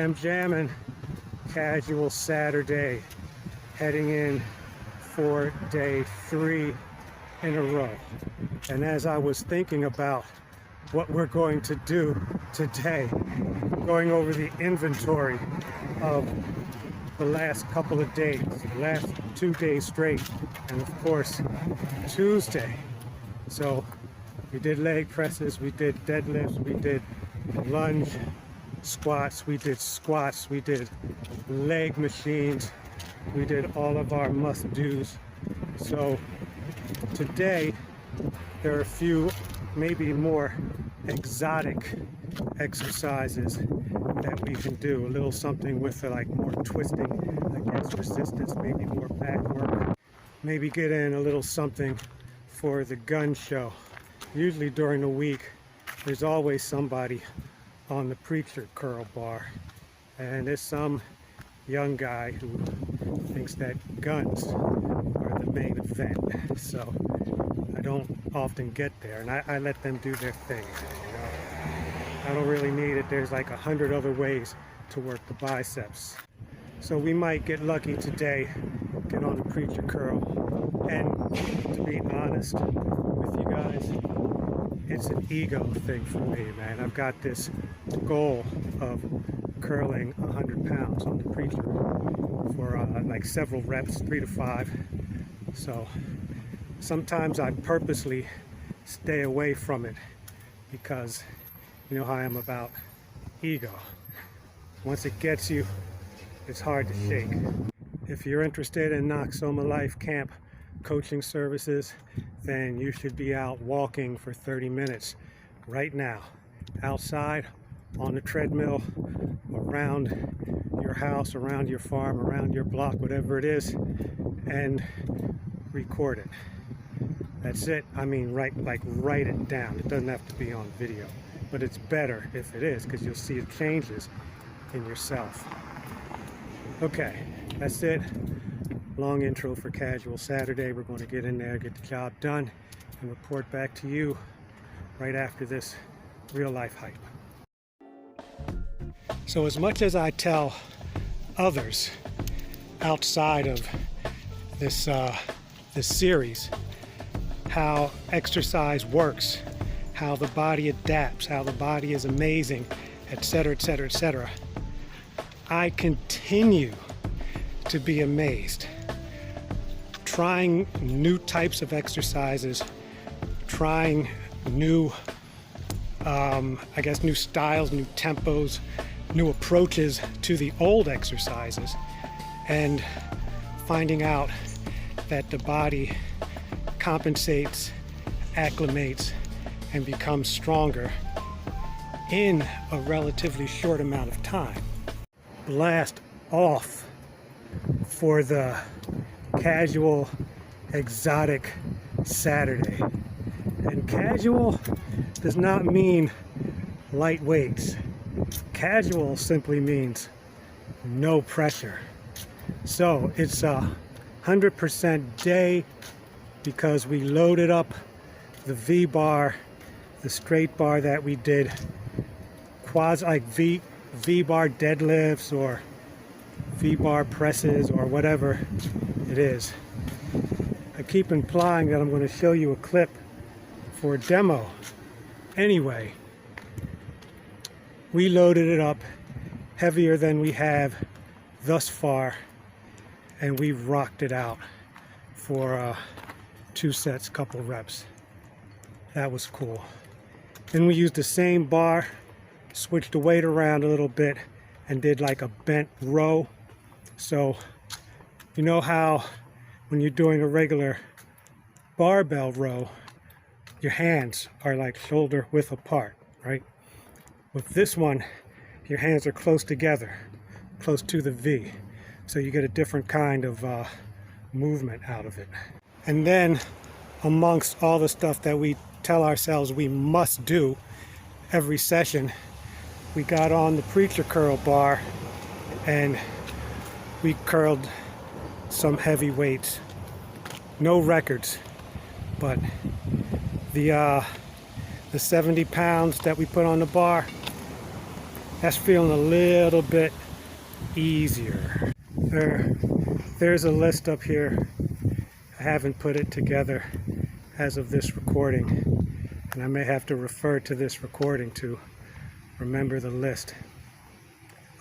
Jam jamming. Casual Saturday, heading in for day 3 in a row. And as I was thinking about what we're going to do today, going over the inventory of the last couple of days, the last 2 days straight, and of course Tuesday. So we did leg presses, we did deadlifts, we did lunge squats, we did leg machines, we did all of our must-dos. So today there are a few maybe more exotic exercises that we can do. A little something with like more twisting against resistance, maybe more back work, maybe get in a little something for the gun show. Usually during the week there's always somebody on the preacher curl bar, and there's some young guy who thinks that guns are the main event, so I don't often get there, and I let them do their thing, you know. I don't really need it. There's like 100 other ways to work the biceps. So we might get lucky today, get on the preacher curl, and to be honest with you guys, it's an ego thing for me, man. I've got this goal of curling 100 pounds on the preacher for like several reps, 3 to 5. So sometimes I purposely stay away from it because you know how I am about ego. Once it gets you, it's hard to shake. If you're interested in Noxoma Life Camp coaching services, then you should be out walking for 30 minutes right now, outside, on the treadmill, around your house, around your farm, around your block, whatever it is, and record it. That's it. I mean, write it down. It doesn't have to be on video, but it's better if it is, because you'll see the changes in yourself. Okay, that's it. Long intro for Casual Saturday. We're going to get in there, get the job done, and report back to you right after this real life hype. So as much as I tell others outside of this series how exercise works, how the body adapts, how the body is amazing, etc., etc., etc., I continue to be amazed. Trying new types of exercises, trying new, I guess, new styles, new tempos, new approaches to the old exercises, and finding out that the body compensates, acclimates, and becomes stronger in a relatively short amount of time. Blast off for the casual exotic Saturday. And casual does not mean light weights. Casual simply means no pressure. So it's a 100% day because we loaded up the V-bar, the straight bar that we did, like V-bar deadlifts or V-bar presses or whatever it is. I keep implying that I'm going to show you a clip for a demo. Anyway, we loaded it up heavier than we have thus far, and we rocked it out for 2 sets, couple reps. That was cool. Then we used the same bar, switched the weight around a little bit, and did like a bent row. So you know how when you're doing a regular barbell row, your hands are like shoulder width apart, right? With this one, your hands are close together, close to the V. So you get a different kind of movement out of it. And then amongst all the stuff that we tell ourselves we must do every session, we got on the preacher curl bar and we curled some heavy weights. No records, but the 70 pounds that we put on the bar, That's feeling a little bit easier. There's a list up here. I haven't put it together as of this recording, and I may have to refer to this recording to remember the list.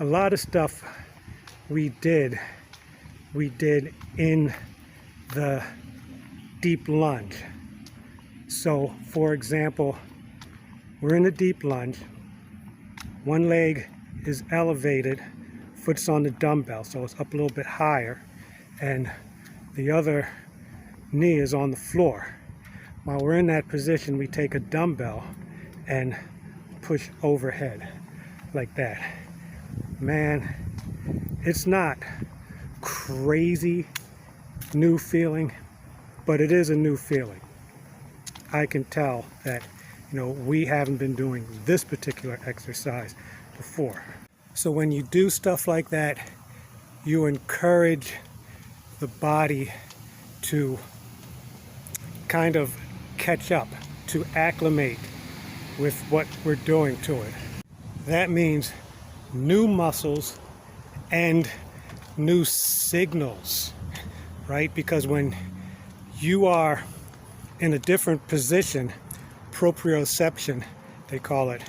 A lot of stuff we did in the deep lunge. So, for example, we're in a deep lunge. One leg is elevated, foot's on the dumbbell, so it's up a little bit higher, and the other knee is on the floor. While we're in that position, we take a dumbbell and push overhead like that. Man, it's not crazy new feeling, but it is a new feeling. I can tell that, we haven't been doing this particular exercise before. So when you do stuff like that, you encourage the body to kind of catch up, to acclimate with what we're doing to it. That means new muscles and new signals, right? Because when you are in a different position, proprioception, they call it,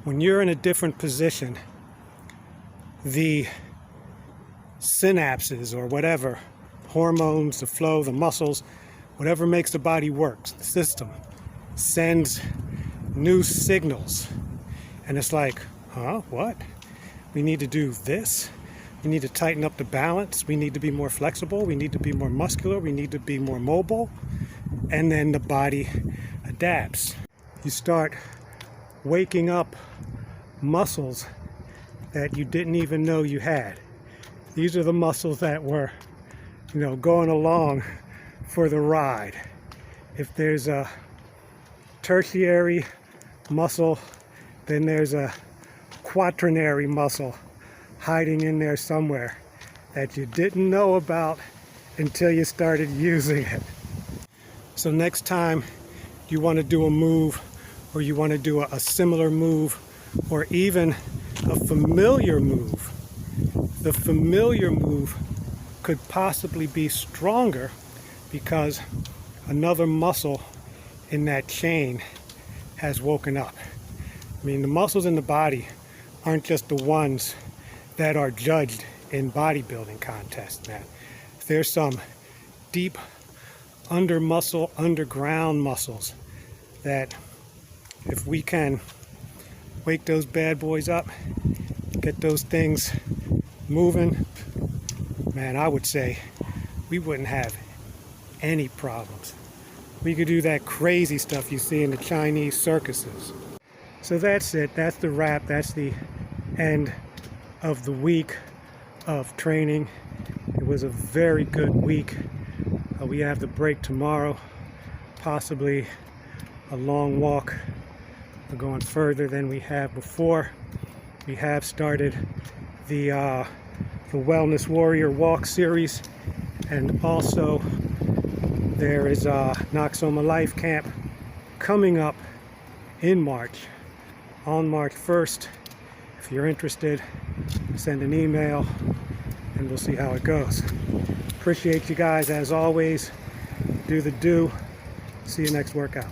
when you're in a different position, the synapses or whatever, hormones, the flow, the muscles, whatever makes the body work, the system, sends new signals. And it's like, what? We need to do this. We need to tighten up the balance. We need to be more flexible. We need to be more muscular. We need to be more mobile. And then the body adapts. You start waking up muscles that you didn't even know you had. These are the muscles that were, going along for the ride. If there's a tertiary muscle, then there's a quaternary muscle hiding in there somewhere that you didn't know about until you started using it. So next time you want to do a move, or you want to do a similar move, or even a familiar move, the familiar move could possibly be stronger because another muscle in that chain has woken up. I mean, the muscles in the body aren't just the ones that are judged in bodybuilding contests, man. There's some deep underground muscles that if we can wake those bad boys up, get those things moving, man, I would say we wouldn't have any problems. We could do that crazy stuff you see in the Chinese circuses. So that's it. That's the wrap. That's the end of the week of training. It was a very good week. We have the break tomorrow, possibly a long walk. We're going further than we have before. We have started the Wellness Warrior Walk series, and also there is Noxoma Life Camp coming up in March, on March 1st. If you're interested, send an email and we'll see how it goes. Appreciate you guys as always. Do the do. See you next workout.